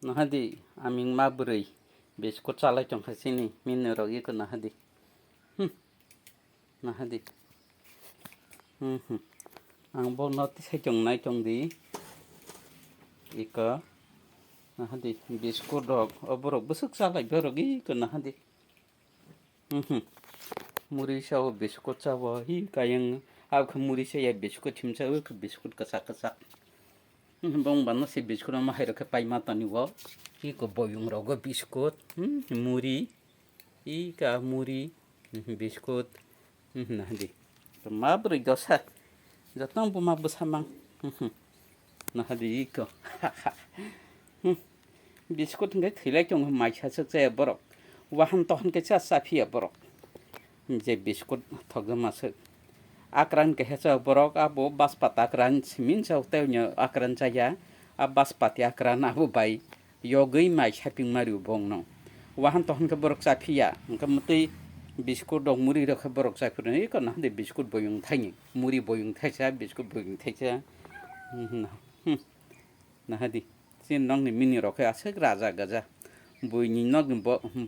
Nahadi aming maburay biskut salai tong hasini minero iko nahadi. Nahadi. Ang bo noti sa tong nai tong di iko nahadi biskut dog oborok busuk salai borok iko nahadi. Muri sawo biskut sawo hi kayang ab muri sa ya biskut himsa ke biskut kasak-kasak. Bong bano si biskut ma hairo ke pai mata ni wo iko boyung rogo biskut muri ika muri biskut nahadi. Mabri dosa jatang bu mabus hamang nahadi iko biskut ngai thilai tong mai cha sa borok wahan tohan ke cha safi borok je biskut thogama sa akran ke hecha borok abo baspat akran simin sa teunya akran saya baspat akran abu bai yogei mai shopping mariu bongno wahan tohan ke borok safiya ngkamti biskut dong muri ro ke borok safir ni ko na de biskut boyung thaini muri boyung thaisa biskut boyung thaisa nahadi sin nong ni mini ro ke asek raja gaja boyni nog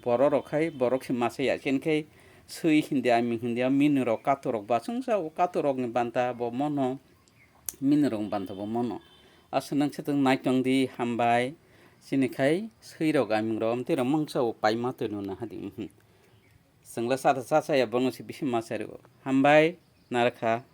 boro ro khai borok si mase ya chen khai sui hindia mi hindia mini ro katorok basung sa katorok ni banta bo mono mini ro banta bo mono asnang seteng nai tong di hambai sini khai sui ro gaming ro amte ro mangsa o pai ma te no nahadi sengla sa sa ya bono si bisi masero hambai narkha